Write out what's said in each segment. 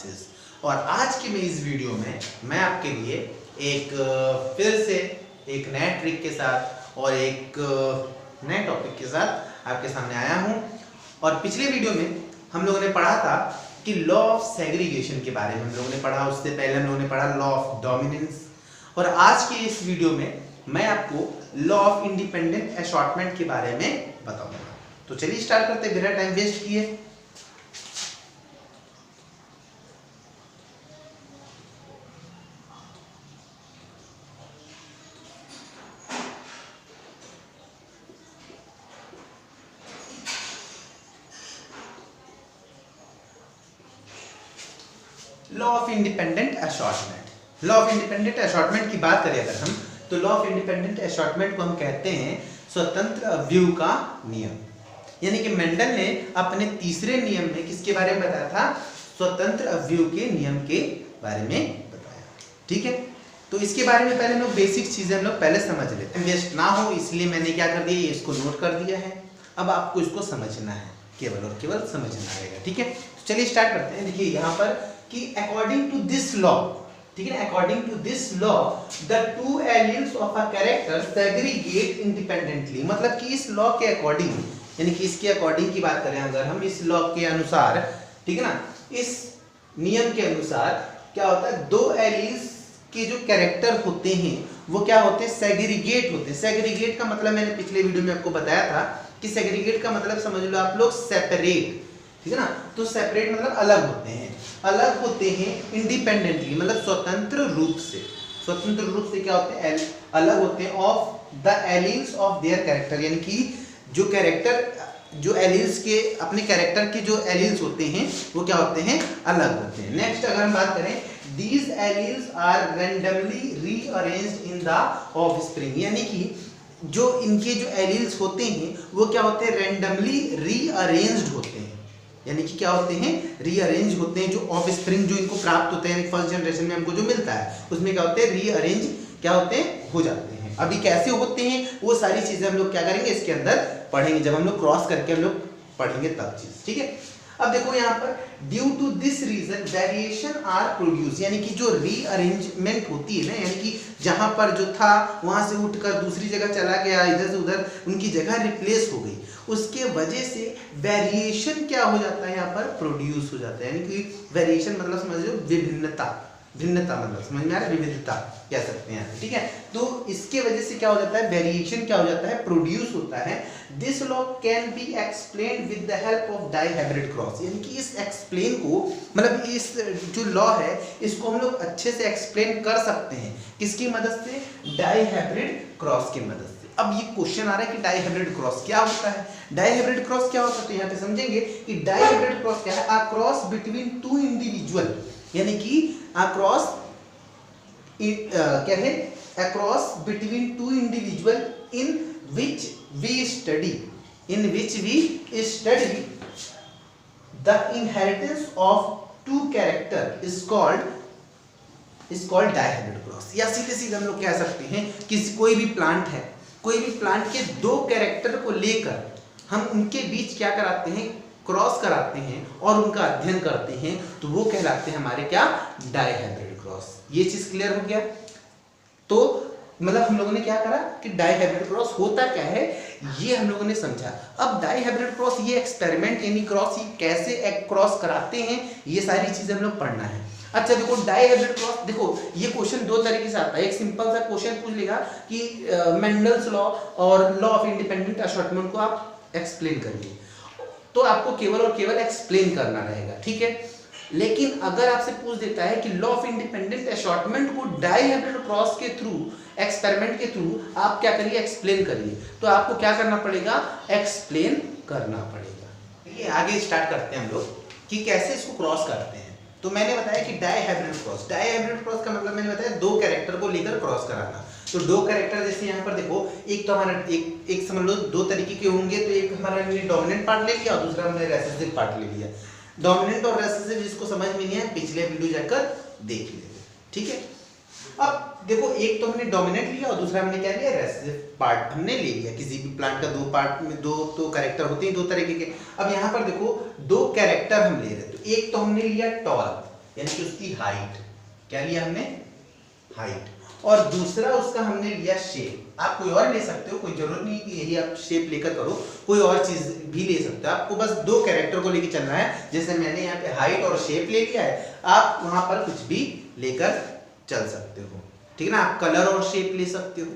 Classes. और आज की मैं इस वीडियो में मैं आपके लिए एक फिर से एक नए ट्रिक के साथ और एक नए टॉपिक के साथ आपके सामने आया हूं। और पिछले वीडियो में हम लोगों ने पढ़ा था कि लॉ ऑफ सेग्रीगेशन के बारे में हम लोगों ने पढ़ा, उससे पहले हम लोगों ने पढ़ा लॉ ऑफ डोमिनेंस। और आज के इस वीडियो में मैं आपको लॉ ऑफ इंडिपेंडेंट असॉर्टमेंट के बारे में बताऊंगा। तो चलिए स्टार्ट करते हैं बिना टाइम वेस्ट किए। Law of independent assortment. Law of independent assortment की बात करें अगर हम, तो लॉ ऑफ इंडिपेंडेंट असॉर्टमेंट को हम कहते हैं स्वतंत्र अवयव का नियम। यानी कि मेंडल ने अपने तीसरे नियम में किसके बारे में बताया था? स्वतंत्र अवयव के नियम के बारे में बताया। ठीक है, तो इसके बारे में पहले लोग बेसिक चीजें हम लोग पहले समझ लेते हैं, वेस्ट ना हो इसलिए मैंने क्या कर दिया, इसको नोट कर दिया है। अब आपको इसको समझना है, केवल और केवल समझना रहेगा। ठीक है, तो चलिए स्टार्ट करते हैं। देखिए यहाँ पर कि अकॉर्डिंग टू दिस लॉ, ठीक है, according to this law the two elements of a character segregate independently. मतलब कि इस लॉ के अकॉर्डिंग, यानी कि इसके अकॉर्डिंग की बात करें अगर हम, इस लॉ के अनुसार, ठीक है ना, इस नियम के अनुसार क्या होता है, दो एलिमेंट्स के जो कैरेक्टर होते हैं वो क्या होते हैं, सेग्रीगेट होते हैं। सेग्रीगेट का मतलब मैंने पिछले वीडियो में आपको बताया था कि सेग्रीगेट का मतलब समझ लो आप लोग सेपरेट, ठीक है ना। तो सेपरेट मतलब अलग होते हैं, अलग होते हैं इंडिपेंडेंटली मतलब स्वतंत्र रूप से। स्वतंत्र रूप से क्या होते हैं, अलग होते हैं of the elements of their character. यानी कि जो कैरेक्टर, जो एलिमेंट्स के अपने कैरेक्टर के जो एलिमेंट्स होते हैं वो क्या होते हैं, अलग होते हैं। नेक्स्ट अगर हम बात करें, these alleles are randomly rearranged in the offspring। यानी कि जो इनके जो एलिल्स होते हैं वो क्या होते हैं, रैंडमली रीअरेंज्ड होते हैं। यानी कि क्या होते हैं, रीअरेंज होते हैं। जो ऑफस्प्रिंग जो इनको प्राप्त होते हैं फर्स्ट जनरेशन में हमको जो मिलता है उसमें क्या होते हैं, रीअरेंज क्या होते हैं, हो जाते हैं। अभी कैसे होते हैं वो सारी चीजें हम लोग क्या करेंगे, इसके अंदर पढ़ेंगे, जब हम लोग क्रॉस करके हम लोग पढ़ेंगे तब चीज। ठीक है, अब देखो यहाँ पर due to this reason variation are produce. यानी कि जो रीअरेंजमेंट होती है ना, यानी कि जहां पर जो था वहां से उठकर दूसरी जगह चला गया, इधर से उधर उनकी जगह रिप्लेस हो गई, उसके वजह से वेरिएशन क्या हो जाता है, यहाँ पर प्रोड्यूस हो जाता है। यानी कि वेरिएशन मतलब समझ लो विभिन्नता, भिन्नता मतलब समझ में आ रहा है, विविधता कह सकते हैं। ठीक है, तो इसके वजह से क्या हो जाता है, वेरिएशन क्या हो जाता है, प्रोड्यूस होता है। This law can be explained with the help of dihybrid cross. यानी कि इस एक्सप्लेन को, मतलब इस जो लॉ है इसको हम लोग अच्छे से एक्सप्लेन कर सकते हैं किसकी मदद से, डाइहाइब्रिड क्रॉस की मदद से। अब ये क्वेश्चन आ रहा है कि डाइहाइब्रिड क्रॉस क्या होता है। डाइहाइब्रिड क्रॉस क्या होता है, तो यहाँ पे समझेंगे कि डाइहाइब्रिड क्रॉस क्या है, a cross between two individual. यानी कि अक्रॉस क्या है, a cross between two individual in which we study the inheritance of two character is called dihybrid cross. या सीधे सीधे हम लोग कह सकते हैं कि कोई भी प्लांट है, कोई भी प्लांट के दो कैरेक्टर को लेकर हम उनके बीच क्या कराते हैं, क्रॉस कराते हैं और उनका अध्ययन करते हैं, तो वो कहलाते हैं हमारे क्या, डाइहाइब्रिड क्रॉस। ये चीज क्लियर हो गया। तो मतलब हम लोगों ने क्या करा कि डाइहाइब्रिड क्रॉस होता क्या है ये हम लोगों ने समझा। अब डाइहाइब्रिड क्रॉस ये एक्सपेरिमेंट यानी क्रॉस ये कैसे क्रॉस कराते हैं, ये सारी चीजें हम लोग पढ़ना है। अच्छा देखो डाइहाइब्रिड क्रॉस, देखो ये क्वेश्चन दो तरीके से आता है। एक सिंपल सा क्वेश्चन पूछ लेगा कि मेंडल्स लॉ और लॉ ऑफ इंडिपेंडेंट असॉर्टमेंट को आप एक्सप्लेन करिए, तो आपको केवल और केवल एक्सप्लेन करना रहेगा। ठीक है, लेकिन अगर आपसे पूछ देता है कि लॉ ऑफ इंडिपेंडेंट असॉर्टमेंट को डाइहाइब्रिड क्रॉस के थ्रू, एक्सपेरिमेंट के थ्रू आप क्या करिए, एक्सप्लेन करिए, तो आपको क्या करना पड़ेगा, एक्सप्लेन करना पड़ेगा। ये आगे स्टार्ट करते हैं हम लोग कि कैसे इसको क्रॉस करते हैं। तो मैंने बताया कि डाइहाइब्रिड क्रॉस, डाइहाइब्रिड क्रॉस का मतलब मैंने बताया दो कैरेक्टर को लेकर क्रॉस कराना। तो दो कैरेक्टर जैसे यहाँ पर देखो, एक तो हमारा एक समझ लो दो तरीके के होंगे, तो एक हमारा डोमिनेंट पार्ट ले लिया और दूसरा हमने रेसेसिव पार्ट ले लिया। डोमिनेंट और रेसेसिव जिसको समझ में नहीं है पिछले वीडियो जाकर देख लीजिए। ठीक है, अब देखो एक तो हमने डोमिनेंट लिया और दूसरा हमने क्या लिया, रेसेसिव पार्ट हमने ले लिया। किसी भी प्लांट का दो पार्ट में दो तो कैरेक्टर होते हैं दो तरीके के। अब यहाँ पर देखो दो कैरेक्टर हम ले रहे हैं, तो एक तो हमने लिया टॉल, यानी कि उसकी हाइट, क्या लिया हमने, हाइट। और दूसरा उसका हमने लिया शेप। आप कोई और ले सकते हो, कोई जरूरत नहीं कि यही आप शेप लेकर करो, कोई और चीज भी ले सकते हो। आपको बस दो कैरेक्टर को लेकर चलना है। जैसे मैंने यहाँ पे हाइट और शेप ले लिया है, आप वहां पर कुछ भी लेकर चल सकते हो, ठीक है ना। आप कलर और शेप ले सकते हो,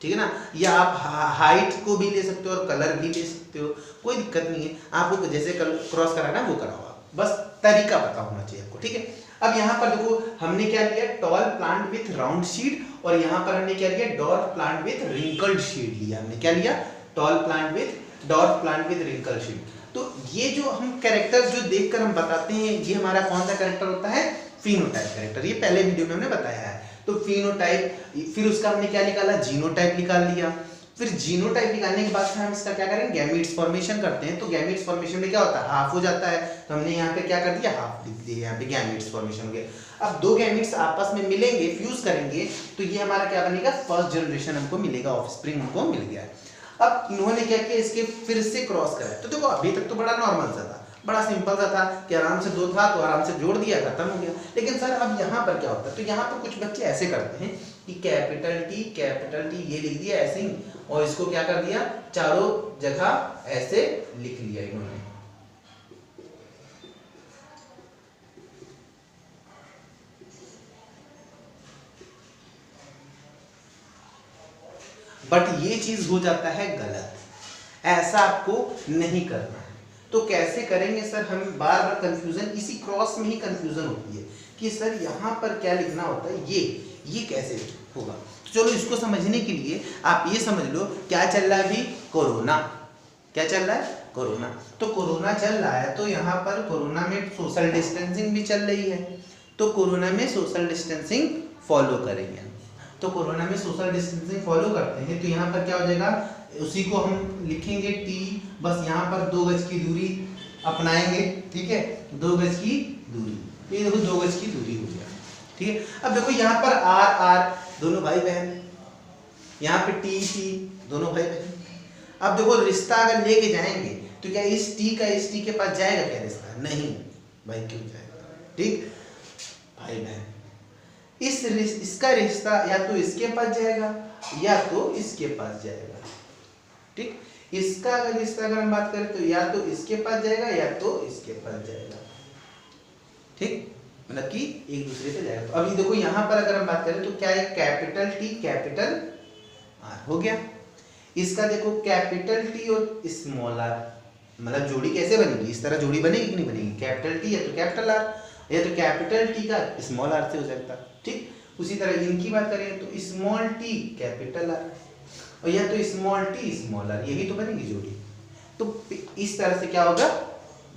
ठीक है ना, या आप हाइट को भी ले सकते हो और कलर भी ले सकते हो, कोई दिक्कत नहीं है। आपको जैसे क्रॉस कराना है वो कराओ, बस तरीका पता होना चाहिए आपको, ठीक है। अब यहाँ पर देखो हमने क्या लिया, टॉल प्लांट विथ राउंड शीड, और यहाँ पर हमने क्या लिया, डॉर्फ प्लांट विथ रिंकल्ड शीड लिया। हमने क्या लिया, tall plant with dwarf plant with wrinkled शीड। तो ये जो हम कैरेक्टर जो देखकर हम बताते हैं, ये हमारा कौन सा कैरेक्टर होता है, फिनोटाइप कैरेक्टर। ये पहले वीडियो में हमने बताया है। तो फिनोटाइप, फिर उसका हमने क्या निकाला, जीनोटाइप निकाल लिया। फिर जीनोटाइप निकालने के बाद हम इसका क्या करेंगे, गैमीट्स फॉर्मेशन करते हैं। तो गैमीट्स फॉर्मेशन में क्या होता है, हाफ हो जाता है। तो हमने यहाँ पे क्या कर दिया, हाफ लिख दिया, यहाँ पे गैमीट्स फॉर्मेशन हो गया। अब दो गैमीट्स आपस में मिलेंगे, फ्यूज करेंगे, तो ये हमारा क्या बनेगा, फर्स्ट जनरेशन हमको मिलेगा, ऑफस्प्रिंग हमको मिल गया। अब इन्होंने क्या किया, इसके फिर से क्रॉस कराया। तो देखो अभी तक तो बड़ा नॉर्मल सा था, बड़ा सिंपल सा था कि आराम से दो था तो आराम से जोड़ दिया, खत्म हो गया। लेकिन सर अब यहाँ पर क्या होता है, तो यहाँ पर कुछ बच्चे ऐसे करते हैं कि कैपिटल टी ये लिख दिया ऐसे ही, और इसको क्या कर दिया, चारों जगह ऐसे लिख लिया इन्होंने। बट ये चीज हो जाता है गलत, ऐसा आपको नहीं करना है। तो कैसे करेंगे सर, हम बार बार कंफ्यूजन, इसी क्रॉस में ही कंफ्यूजन होती है कि सर यहाँ पर क्या लिखना होता है, ये कैसे होगा। तो चलो इसको समझने के लिए आप ये समझ लो, क्या चल रहा है अभी, कोरोना। क्या चल रहा है, कोरोना। तो कोरोना चल रहा है, तो यहाँ पर कोरोना में सोशल डिस्टेंसिंग भी चल रही है। तो कोरोना में सोशल डिस्टेंसिंग फॉलो करेंगे। तो कोरोना में सोशल डिस्टेंसिंग फॉलो करते हैं, तो यहाँ पर क्या हो जाएगा, उसी को हम लिखेंगे टी, बस यहाँ पर 2 गज की दूरी अपनाएंगे, ठीक है, 2 गज की दूरी। ये देखो 2 गज की दूरी हो गया, ठीक है। अब देखो यहाँ पर आर आर दोनों भाई बहन, यहाँ पे टी टी दोनों भाई बहन। अब देखो रिश्ता अगर लेके जाएंगे तो क्या इस टी का इस टी के पास जाएगा क्या रिश्ता, नहीं भाई, क्यों जाएगा, ठीक, भाई बहन। इसका रिश्ता या तो इसके पास जाएगा या तो इसके पास जाएगा, ठीक। इसका अगर रिश्ता अगर हम बात करें तो या तो इसके पास जाएगा या तो इसके पास जाएगा, ठीक, मतलब कि एक दूसरे पे जाएगा। तो अभी देखो यहाँ पर अगर हम बात करें तो क्या है, कैपिटल टी कैपिटल आर हो गया। इसका देखो कैपिटल टी और स्मॉल आर, मतलब जोड़ी कैसे बनेगी, इस तरह जोड़ी बनेगी कि नहीं बनेगी, कैपिटल टी या तो कैपिटल आर, या तो कैपिटल टी का स्मॉल आर से हो सकता है, ठीक। उसी तरह इनकी बात करें तो स्मॉल टी कैपिटल आर, और या तो स्मॉल टी स्मॉल आर, यही तो बनेगी जोड़ी। तो इस तरह से क्या होगा,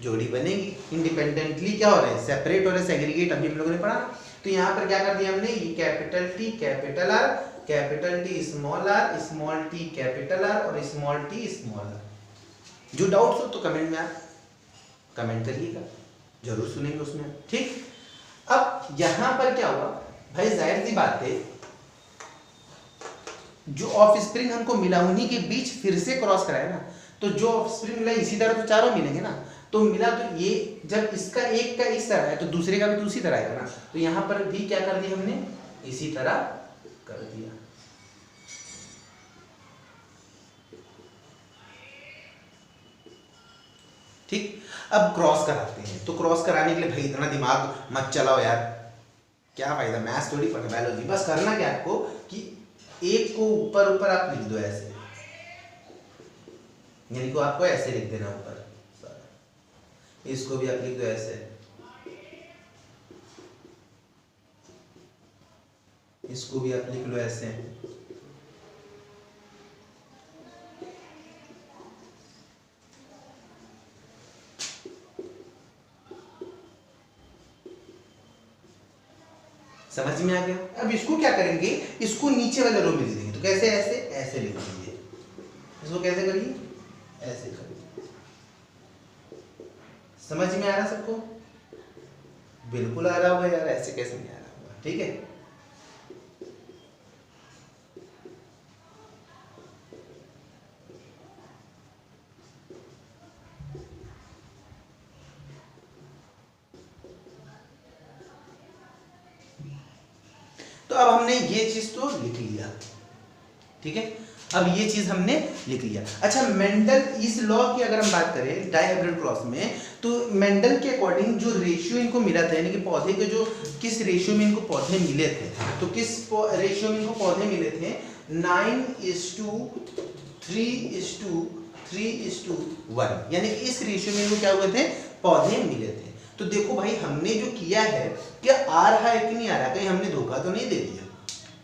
जोड़ी बनेगी। इंडिपेंडेंटली क्या हो रहे हैं, सेपरेट हो रहे हैं, सेग्रीगेट अभी हम लोगों ने पढ़ा। तो यहाँ पर क्या कर दिया हमने, ये capital T capital R, capital T small T capital R, और स्मॉल टी स्मॉल आर। जो डाउट्स हो तो कमेंट में आप कमेंट करिएगा, जरूर सुनेंगे उसमें, ठीक। अब यहाँ पर क्या हुआ भाई, जाहिर सी बात है, जो ऑफस्प्रिंग हमको मिला उन्हीं के बीच फिर से क्रॉस कराया ना। तो जो ऑफस्प्रिंग मिला इसी तरह तो चारों मिलेंगे ना। तो मिला तो ये जब इसका एक का इस तरह है तो दूसरे का भी तो उसी तरह आएगा ना। तो यहाँ पर भी क्या कर दिया हमने, इसी तरह कर दिया, ठीक। अब क्रॉस कराते हैं, तो क्रॉस कराने के लिए भाई इतना दिमाग मत चलाओ यार, क्या फायदा, मैथ्स थोड़ी पढ़ना, बायोलॉजी। बस करना क्या आपको कि एक को ऊपर ऊपर आप लिख दो ऐसे, यानी को आपको ऐसे लिख देना ऊपर, इसको भी आप लिख दो ऐसे, इसको भी आप लिख लो ऐसे, समझ में आ गया। अब इसको क्या करेंगे, इसको नीचे वाले रो में लिख देंगे। तो कैसे, ऐसे ऐसे लिख दीजिए, इसको कैसे करिए, ऐसे करिए। समझ में आ रहा सबको, बिल्कुल आ रहा होगा यार, ऐसे कैसे नहीं आ रहा होगा, ठीक है। अब हमने ये चीज तो लिख लिया, ठीक है, अब ये चीज हमने लिख लिया। अच्छा, मेंडल इस लॉ की अगर हम बात करें डायहाइब्रिड क्रॉस में, तो मेंडल के अकॉर्डिंग जो रेशियो इनको मिला था, यानी कि पौधे के जो किस रेशियो में इनको पौधे मिले थे, तो किस रेशियो में इनको पौधे मिले थे, 9:3:3:1, यानी कि इस रेशियो में इनको क्या हुए थे, पौधे मिले थे। तो देखो भाई, हमने जो किया है, क्या आ रहा है कि नहीं आ रहा, कहीं हमने धोखा तो नहीं दे दिया,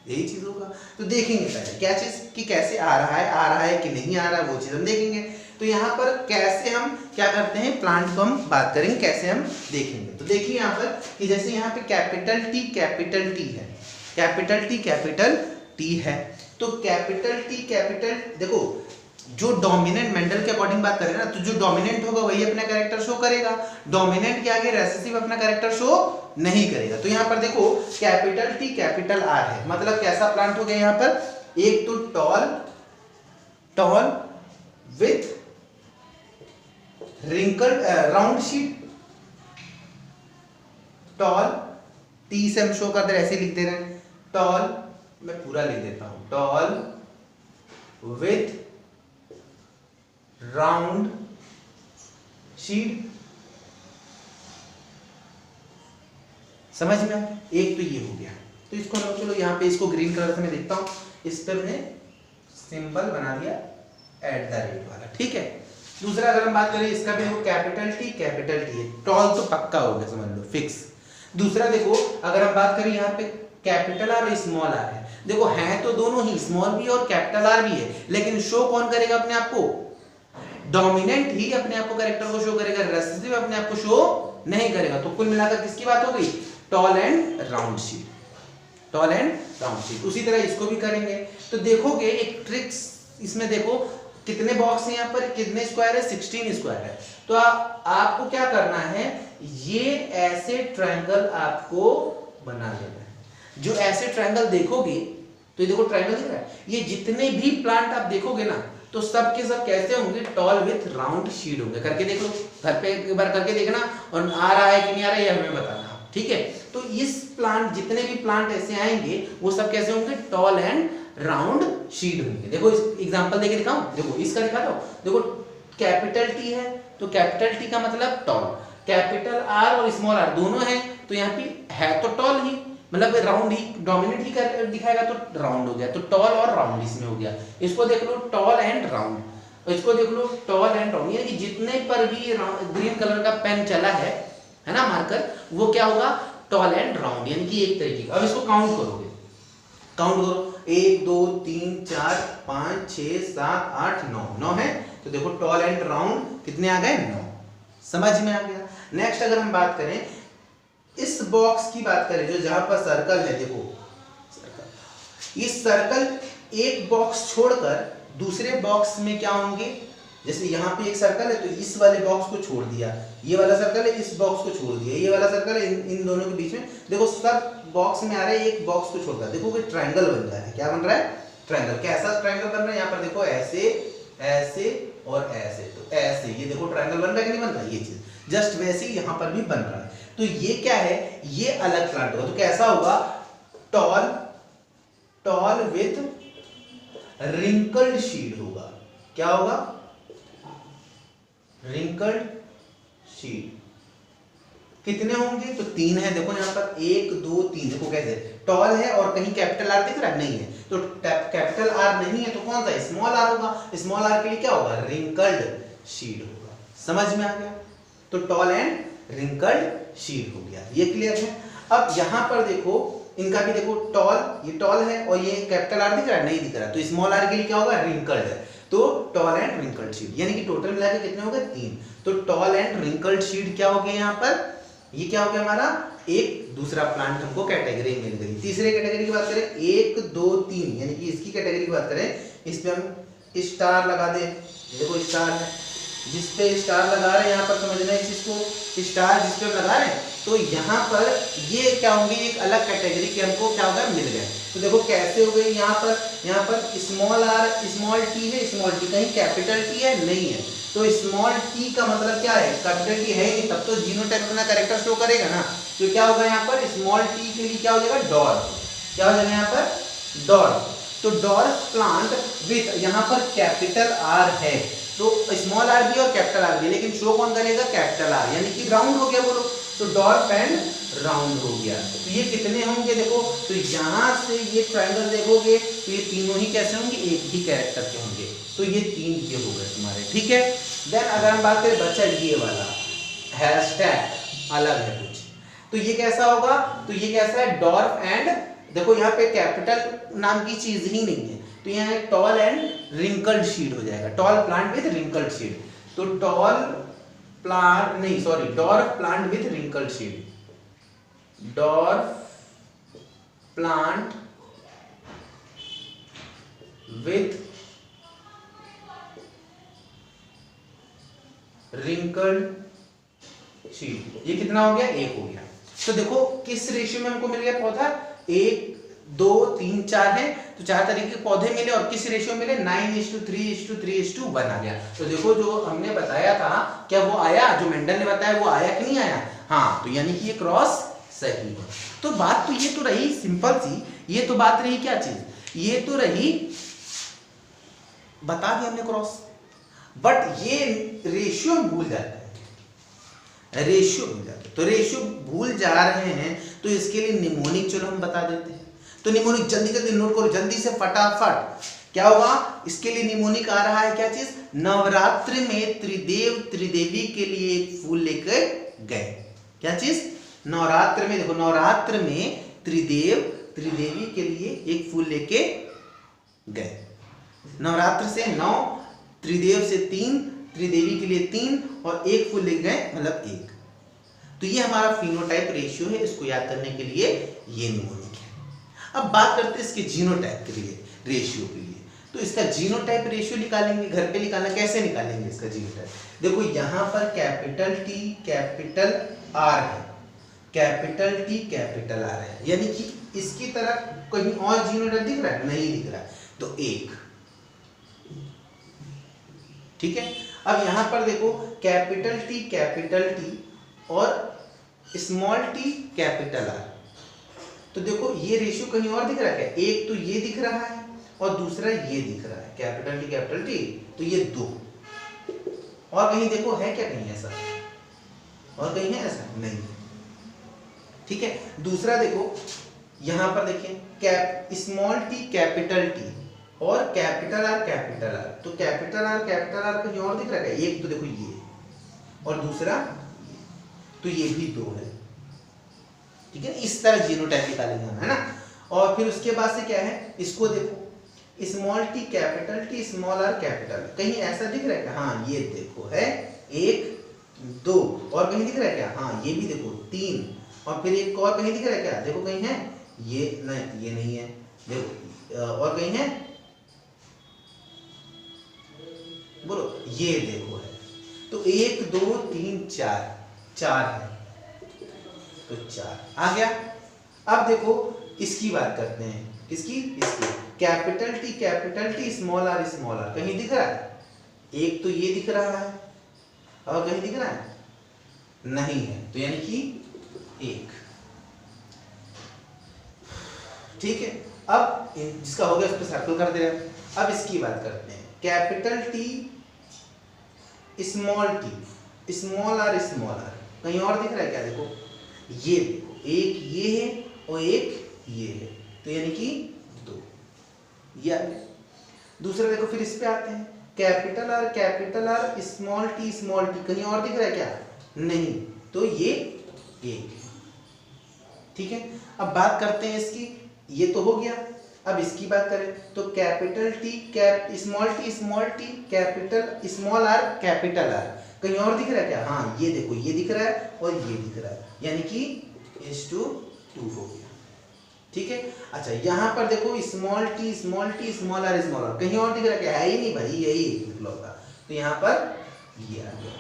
यही चीज होगा। तो देखेंगे पहले क्या चीज कि कैसे आ रहा है कि नहीं आ रहा है, वो चीज हम देखेंगे। तो यहाँ पर कैसे हम क्या करते हैं, प्लांट को हम बात करेंगे कैसे हम देखेंगे। तो देखिए यहाँ पर कि जैसे यहाँ पे कैपिटल टी है, कैपिटल टी है, तो कैपिटल देखो, जो डोमिनेंट मेंडल के अकॉर्डिंग बात करें ना, तो जो डोमिनेंट होगा वही अपना कैरेक्टर शो करेगा, डोमिनेंट के आगे रेसेसिव अपना कैरेक्टर शो नहीं करेगा। तो यहाँ पर देखो कैपिटल टी कैपिटल आर है, मतलब कैसा प्लांट हो गया यहाँ पर, एक तो tall with wrinkled round seed, tall T से हम शो कर दे रहे, ऐसे लिख दे रहे हैं, टॉल, मैं पूरा लिख देता हूं, टॉल विथ राउंड शीट, समझ में, एक तो ये हो गया। तो इसको हम चलो यहाँ पे इसको ग्रीन कलर से मैं देखता हूं, इस पे मैंने सिंबल बना दिया @ वाला, ठीक है। दूसरा अगर हम बात करें इसका भी, देखो कैपिटल टी है, टॉल तो पक्का हो गया, समझ लो फिक्स। दूसरा देखो अगर हम बात करें यहाँ पे कैपिटल आर और स्मॉल आर है, देखो है तो दोनों ही, स्मॉल भी और कैपिटल आर भी है, लेकिन शो कौन करेगा अपने आप को, डोमिनेंट ही अपने आप को कैरेक्टर को शो करेगा, रेसेसिव अपने आप को शो नहीं करेगा। तो कुल मिलाकर किसकी बात हो गई, tall and round seed, tall and round sheet. उसी तरह इसको भी करेंगे। तो देखोगे एक ट्रिक्स इसमें, देखो कितने बॉक्स हैं यहाँ पर, कितने स्क्वायर है, 16 स्क्वायर है। तो आपको क्या करना है, ये ऐसे ट्रायंगल आपको बना लेना है। जो ऐसे ट्रायंगल देखोगे, तो ये देखो ट्रायंगल दिख रहा है, ये जितने भी प्लांट आप देखोगे ना, तो सब के सब कैसे होंगे, टॉल विथ राउंड शीट होंगे। करके देख लो, घर पे एक बार करके देखना, और आ रहा है कि नहीं आ रहा है ये हमें बताना, ठीक है। तो इस प्लांट, जितने भी प्लांट ऐसे आएंगे, वो सब कैसे होंगे, टॉल एंड राउंड शीट होंगे। देखो इस एग्जांपल देके दिखाऊं, देखो इसका दिखा दो, देखो कैपिटल टी है, तो कैपिटल टी का मतलब टॉल, कैपिटल आर और स्मॉल आर दोनों हैं, तो यहाँ पे है तो टॉल ही, मतलब राउंड ही, डोमिनेंट ही कर दिखाएगा, तो राउंड हो गया, तो टॉल और राउंड इसमें हो गया। इसको देख लो टॉल एंड राउंड, इसको देख लो टॉल एंड राउंड, यानी कि जितने पर भी ग्रीन कलर का पेन चला है ना मार्कर, वो क्या होगा, टॉल एंड राउंड, यानी कि एक तरीके का। अब इसको काउंट करोगे, काउंट करो, 1 2 3 4 5 6 7 8 9 है। तो देखो टॉल एंड राउंड कितने आ गए, 9, समझ में आ गया। नेक्स्ट अगर हम बात करें इस बॉक्स की बात करें, जो जहां पर सर्कल है, देखो सर्कल, इस सर्कल एक बॉक्स छोड़कर दूसरे बॉक्स में क्या होंगे, जैसे यहाँ पे एक सर्कल है, तो इस वाले बॉक्स को छोड़ दिया, ये वाला सर्कल है, इस बॉक्स को छोड़ दिया, ये वाला सर्कल है, इन दोनों के बीच में देखो सब बॉक्स में आ रहा है, एक बॉक्स को छोड़कर देखो कि ट्रायंगल बन रहा है। क्या बन रहा है, ट्रायंगल। कैसा ट्रायंगल बन रहा है, यहाँ पर देखो ऐसे ऐसे और ऐसे, तो ऐसे ये देखो ट्रायंगल बन रहा है कि नहीं बन रहा है, ये चीज जस्ट वैसे ही यहाँ पर भी बन रहा है। तो ये क्या है, ये अलग प्लांट होगा, तो कैसा होगा, टॉल विथ रिंकल्ड शीट होगा। क्या होगा, रिंकल्ड शीट। कितने होंगे, तो 3 है, देखो यहाँ पर 1 2 3, देखो कैसे टॉल है और कहीं कैपिटल आर दिख रहा है, नहीं है, तो कैपिटल आर नहीं है, तो कौन सा, स्मॉल आर होगा। स्मॉल आर के लिए क्या होगा, रिंकल्ड शीट होगा। समझ में आ गया, तो टॉल एंड रिंकल्ड शीट हो गया, ये क्लियर है। अब यहाँ पर देखो इनका भी देखो, टॉल, ये टॉल है और ये कैपिटल आर दिख रहा है, नहीं दिख रहा, तो स्मॉल आर के लिए क्या होगा, रिंकल्ड है, तो टॉल एंड रिंकल्ड शीट, यानी कि टोटल मिलाकर कितने हो गए, 3। तो टॉल एंड रिंकल्ड शीट क्या हो गया यहाँ पर, ये क्या हो गया हमारा, एक दूसरा प्लांट हमको कैटेगरी मिल गई। तीसरे कैटेगरी की बात करें, 1 2 3, यानी कि इसकी कैटेगरी की बात करें, इस पे हम स्टार लगा दें, देखो स्टार है, जिस पे स्टार लगा रहे हैं यहाँ पर समझना है इस चीज को, स्टार जिस पे लगा रहे हैं, तो यहाँ पर ये क्या होंगे, एक अलग कैटेगरी के हमको क्या होगा, मिल गए। तो देखो कैसे हो गई, यहाँ पर स्मॉल आर स्मॉल टी है, स्मॉल टी कहीं कैपिटल टी है, नहीं है, तो स्मॉल टी का मतलब क्या है, कैपिटल टी है नहीं, तब तो जीनोटाइप अपना कैरेक्टर शो करेगा ना, तो क्या होगा यहाँ पर स्मॉल टी के लिए क्या हो जाएगा, डॉल, क्या हो जाएगा यहाँ पर, डॉर्फ। तो डॉर्फ प्लांट विथ, यहाँ पर कैपिटल आर है, तो स्मॉल आर भी और कैपिटल आर भी, लेकिन शो कौन करेगा, कैपिटल आर, यानी कि राउंड हो गया बोलो, तो डॉर्फ एंड राउंड हो गया। तो ये कितने होंगे देखो, तो यहाँ से ये ट्रायंगल देखोगे तो ये तीनों ही कैसे होंगे, एक ही कैरेक्टर के होंगे, तो ये 3 ये हो गए तुम्हारे, ठीक है। देन अगर हम बात करें बच्चा ये वाला हैशटैग अलग है कुछ, तो ये कैसा होगा, तो ये कैसा है, डॉर्फ एंड, देखो यहाँ पे कैपिटल नाम की चीज ही नहीं है, तो यहाँ एक टॉल एंड रिंकल्ड शीड हो जाएगा, टॉल प्लांट विद रिंकल्ड शीड, तो टॉल प्लांट नहीं sorry, dwarf plant with wrinkled शीड, dwarf plant with wrinkled sheet, ये कितना हो गया, 1 हो गया। तो देखो किस रेशियो में हमको मिल गया पौधा, 1 2 3 4 है, तो 4 तरीके के पौधे मिले, और किस रेशियो मिले, 9:3:3:1 आ गया। तो देखो जो हमने बताया था, क्या वो आया, जो मेंडल ने बताया वो आया कि नहीं आया, हाँ, तो यानी कि ये क्रॉस सही है। तो बात तो ये तो रही सिंपल सी, ये तो बात रही क्या चीज, ये तो रही, बता दिया हमने क्रॉस, बट ये रेशियो भूल जाते हैं, रेशियो भूल जाते हैं, तो रेशियो भूल जा रहे हैं, तो इसके लिए निमोनिक चलो हम बता देते हैं। तो निमोनिक जल्दी जल्दी नोट करो, जल्दी से फटाफट, क्या होगा इसके लिए निमोनिक आ रहा है, क्या चीज, नवरात्रि में त्रिदेव त्रिदेवी के लिए एक फूल लेकर गए, क्या चीज, नवरात्र में, देखो नवरात्र में त्रिदेव त्रिदेवी के लिए एक फूल लेके गए, नवरात्र से 9, त्रिदेव से 3, त्रिदेवी के लिए 3, और एक फूल ले गए मतलब 1। तो ये हमारा फिनोटाइप रेशियो है, इसको याद करने के लिए ये निमोनिक है। अब बात करते हैं इसके जीनोटाइप के लिए, रेशियो के लिए। तो इसका जीनोटाइप रेशियो निकालेंगे, घर पे निकालना, कैसे निकालेंगे इसका जीनोटाइप, देखो यहाँ पर कैपिटल टी कैपिटल आर है, कैपिटल टी कैपिटल आर है, यानी कि इसकी तरह कहीं और जीनोटाइप दिख रहा है, नहीं दिख रहा है, तो 1, ठीक है। अब यहां पर देखो कैपिटल टी और स्मॉल टी कैपिटल आर, तो देखो ये रेशियो कहीं और दिख रहा है क्या, एक तो ये दिख रहा है और दूसरा ये दिख रहा है, कैपिटल टी, तो ये 2, और कहीं देखो है क्या, कहीं ऐसा, और कहीं है ऐसा नहीं, ठीक है। दूसरा देखो यहां पर देखिए स्मॉल टी कैपिटल टी और कैपिटल आर, तो कैपिटल आर कहीं और दिख रहा है, एक तो देखो ये और दूसरा ये, तो ये भी 2 है, ठीक है। इस तरह जीनोटाइप निकालेंगे हम, है ना। और फिर उसके बाद से क्या है, इसको देखो small T capital small are capital, कहीं ऐसा दिख रहा है क्या, हाँ ये देखो है 1 2, और कहीं दिख रहा है क्या, हाँ ये भी देखो 3, और फिर एक और कहीं दिख रहा है क्या, देखो कहीं है ये, नहीं ये नहीं है, देखो और कहीं है, बोलो ये देखो है, तो 1 2 3 4 है, तो 4 आ गया। अब देखो इसकी बात करते हैं, इसकी कैपिटल टी स्मॉल आर, कहीं दिख रहा है, एक तो ये दिख रहा है और कहीं दिख रहा है नहीं है, तो यानी कि 1, ठीक है। अब जिसका हो गया उस पर सर्कल कर दे रहे हैं। अब इसकी बात करते हैं, कैपिटल टी स्मॉल आर, कहीं और दिख रहा है क्या, देखो ये देखो, एक ये है और एक ये है, तो यानी कि 2, ये आ गया। दूसरा देखो फिर इस पे आते हैं, कैपिटल आर स्मॉल टी, कहीं और दिख रहा है क्या, नहीं, तो ये 1 है, ठीक है। अब बात करते हैं इसकी, ये तो हो गया। अब इसकी बात करें तो capital T small T capital small R, कहीं और दिख रहा है क्या, हाँ ये देखो ये दिख रहा है और ये दिख रहा है, यानी कि S2 हो गया, ठीक है। अच्छा यहाँ पर देखो स्मॉल टी स्मॉल आर, कहीं और दिख रहा है क्या, है ही नहीं भाई, यही निकलौता, तो यहाँ पर ये आ गया।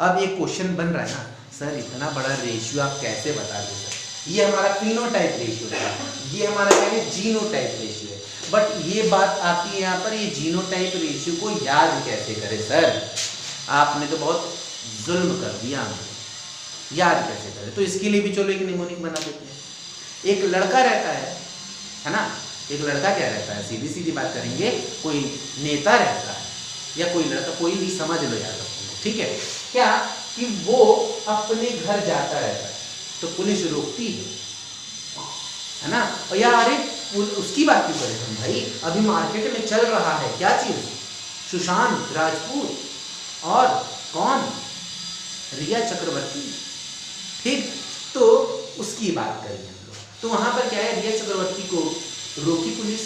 अब एक क्वेश्चन बन रहा है ना, सर इतना बड़ा रेशियो आप कैसे बता दे सर, ये हमारा फिनोटाइप रेशियो था, ये हमारा क्या है, जीनोटाइप रेशियो है, बट ये बात आती है यहाँ पर, ये जीनोटाइप रेशियो को याद कैसे करें सर, आपने तो बहुत जुल्म कर दिया हमने, याद कैसे करें, तो इसके लिए भी चलो एक निमोनिक बना देते हैं। एक लड़का रहता है ना, एक लड़का क्या रहता है, सीधी सीधी बात करेंगे, कोई नेता रहता है या कोई लड़का, कोई भी समझ लो यार, ठीक है क्या, कि वो अपने घर जाता रहता है तो पुलिस रोकती है ना, और या अरे उसकी बात क्यों करें हम भाई, अभी मार्केट में चल रहा है क्या चीज, सुशांत राजपूत और कौन, रिया चक्रवर्ती, ठीक, तो उसकी बात करेंगे हम लोग। तो वहां पर क्या है, रिया चक्रवर्ती को रोकी पुलिस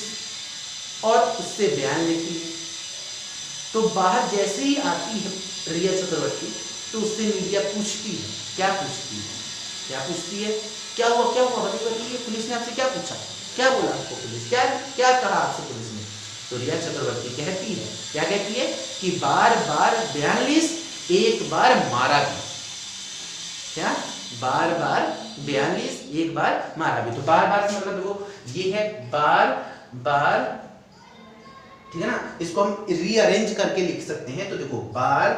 और उससे बयान लेती है। तो बाहर जैसे ही आती है रिया चक्रवर्ती तो उससे मीडिया पूछती है, क्या पूछती है, क्या पूछती है, क्या हुआ बताइए, पुलिस ने आपसे क्या पूछा, क्या बोला आपको पुलिस, क्या क्या कहा आपसे पुलिस ने। तो रिया चक्रवर्ती कहती है, क्या कहती है, कि बार बार बयान लीस, एक बार मारा भी, क्या, बार बार बयान लीस, एक बार मारा भी। तो बार बार मतलब देखो ये है बार बार, ठीक है ना, इसको हम रीअरेंज करके लिख सकते हैं। तो देखो बार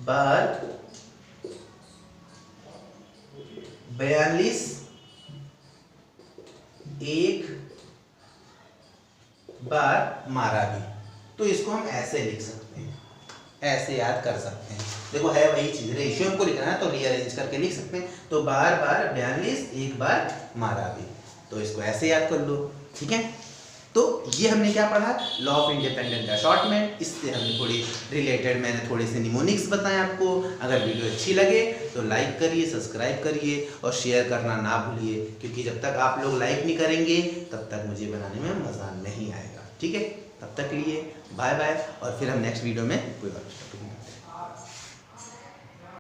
बार 42, एक बार मारा भी, तो इसको हम ऐसे लिख सकते हैं, ऐसे याद कर सकते हैं। देखो है वही चीज, रेशियो को लिखना है तो रीअरेंज करके लिख सकते हैं। तो बार बार 42, एक बार मारा भी, तो इसको ऐसे याद कर लो, ठीक है। तो ये हमने क्या पढ़ा, लॉ ऑफ इंडिपेंडेंट असॉर्टमेंट, इससे हमने थोड़ी रिलेटेड, मैंने थोड़े से निमोनिक्स बताए आपको। अगर वीडियो अच्छी लगे तो लाइक करिए, सब्सक्राइब करिए और शेयर करना ना भूलिए, क्योंकि जब तक आप लोग लाइक नहीं करेंगे तब तक मुझे बनाने में मज़ा नहीं आएगा, ठीक है। तब तक के लिए बाय बाय, और फिर हम नेक्स्ट वीडियो में कोई बात